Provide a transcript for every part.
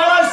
12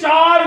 4